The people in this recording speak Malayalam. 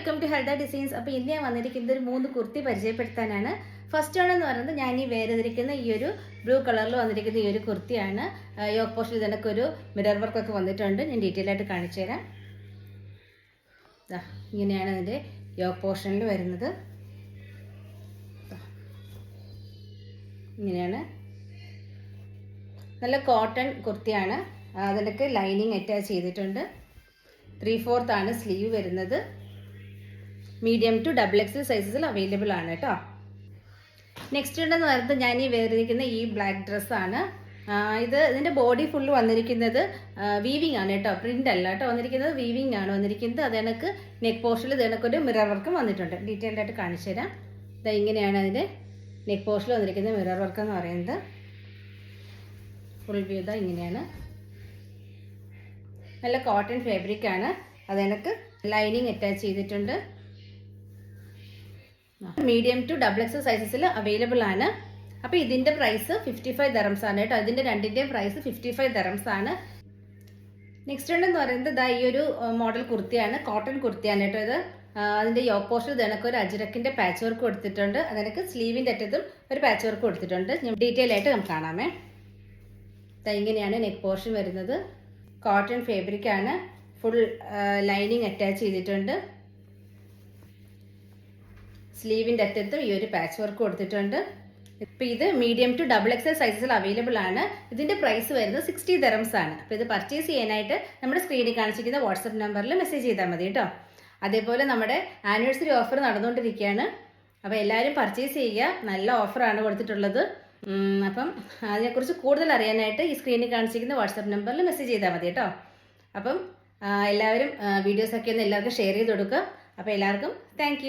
Welcome to ഹെൽദ designs. അപ്പോൾ ഇന്ന് ഞാൻ വന്നിരിക്കുന്നത് ഒരു 3 കുർത്തി പരിചയപ്പെടുത്താനാണ്. ഫസ്റ്റ് ആണെന്ന് പറയുന്നത് ഞാൻ ഈ വേർതിരിക്കുന്ന ഈ ഒരു ബ്ലൂ കളറിൽ വന്നിരിക്കുന്ന ഈ ഒരു കുർത്തിയാണ്. യോക്ക് പോസ്റ്റിൽ ഇതിനൊക്കെ ഒരു മിറർ വർക്കൊക്കെ വന്നിട്ടുണ്ട്. ഞാൻ ഡീറ്റെയിൽ ആയിട്ട് കാണിച്ചു തരാം. ഇങ്ങനെയാണ് അതിൻ്റെ യോക്ക് പോർഷനിൽ വരുന്നത്. ഇങ്ങനെയാണ്, നല്ല കോട്ടൺ കുർത്തിയാണ്. അതിനൊക്കെ ലൈനിങ് അറ്റാച്ച് ചെയ്തിട്ടുണ്ട്. 3/4 ആണ് സ്ലീവ് വരുന്നത്. മീഡിയം ടു XXL സൈസസിൽ അവൈലബിൾ ആണ് കേട്ടോ. നെക്സ്റ്റ് ഉണ്ടെന്ന് പറയുന്നത് ഞാൻ ഈ വേറിരിക്കുന്ന ഈ ബ്ലാക്ക് ഡ്രസ്സാണ്. ഇതിൻ്റെ ബോഡി ഫുള്ള് വന്നിരിക്കുന്നത് വീവിങ് ആണ് കേട്ടോ, പ്രിൻ്റ് അല്ല കേട്ടോ വന്നിരിക്കുന്നത്, വീവിങ് ആണ് വന്നിരിക്കുന്നത്. അത് കണക്ക് നെക്ക് പോർഷനിൽ ഇത് കണക്കൊരു മിറർ വർക്കും വന്നിട്ടുണ്ട്. ഡീറ്റെയിൽഡ് ആയിട്ട് കാണിച്ചു തരാം. ഇങ്ങനെയാണ് അതിൻ്റെ നെക്ക് പോർഷനിൽ വന്നിരിക്കുന്ന മിറർ വർക്ക് എന്ന് പറയുന്നത്. ഫുൾ വ്യൂ ഇങ്ങനെയാണ്. നല്ല കോട്ടൺ ഫാബ്രിക് ആണ്. അത് കണക്ക് ലൈനിങ് അറ്റാച്ച് ചെയ്തിട്ടുണ്ട്. മീഡിയം ടു XXL സൈസസിൽ അവൈലബിൾ ആണ്. അപ്പോൾ ഇതിൻ്റെ പ്രൈസ് 55 dirhams ആണ് കേട്ടോ. ഇതിൻ്റെ രണ്ടിൻ്റെയും പ്രൈസ് 55 dirhams ആണ്. നെക്സ്റ്റ് ഉണ്ടെന്ന് പറയുന്നത് ഈ ഒരു മോഡൽ കുർത്തിയാണ്, കോട്ടൺ കുർത്തിയാണ് കേട്ടോ ഇത്. അതിൻ്റെ യോക്ക് പോർഷൻ ഇതിനൊക്കെ ഒരു അജ്രക്കിൻ്റെ പാച്ച് വർക്ക് കൊടുത്തിട്ടുണ്ട്. അതിനൊക്കെ സ്ലീവിൻ്റെ അറ്റത്തും ഒരു പാച്ച് വർക്ക് കൊടുത്തിട്ടുണ്ട്. ഡീറ്റെയിൽ ആയിട്ട് നമുക്ക് കാണാമേ. ഇങ്ങനെയാണ് നെക്ക് പോർഷൻ വരുന്നത്. കോട്ടൺ ഫാബ്രിക് ആണ്. ഫുൾ ലൈനിങ് അറ്റാച്ച് ചെയ്തിട്ടുണ്ട്. സ്ലീവിൻ്റെ അറ്റത്തും ഈ ഒരു പാച്ച് വർക്ക് കൊടുത്തിട്ടുണ്ട്. ഇപ്പോൾ ഇത് മീഡിയം ടു XXL സൈസസിൽ അവൈലബിൾ ആണ്. ഇതിൻ്റെ പ്രൈസ് വരുന്നത് 60 dirhams ആണ്. അപ്പോൾ ഇത് പർച്ചേസ് ചെയ്യാനായിട്ട് നമ്മുടെ സ്ക്രീനിൽ കാണിച്ചിരിക്കുന്ന വാട്സപ്പ് നമ്പറിൽ മെസ്സേജ് ചെയ്താൽ മതി കേട്ടോ. അതേപോലെ നമ്മുടെ ആനിവേഴ്സറി ഓഫർ നടന്നുകൊണ്ടിരിക്കുകയാണ്. അപ്പോൾ എല്ലാവരും പർച്ചേസ് ചെയ്യുക. നല്ല ഓഫറാണ് കൊടുത്തിട്ടുള്ളത്. അപ്പം അതിനെക്കുറിച്ച് കൂടുതൽ അറിയാനായിട്ട് ഈ സ്ക്രീനിൽ കാണിച്ചിരിക്കുന്ന വാട്സപ്പ് നമ്പറിൽ മെസ്സേജ് ചെയ്താൽ മതി കേട്ടോ. അപ്പം എല്ലാവരും വീഡിയോസൊക്കെ ഒന്ന് എല്ലാവർക്കും ഷെയർ ചെയ്ത് കൊടുക്കുക. അപ്പോൾ എല്ലാവർക്കും താങ്ക്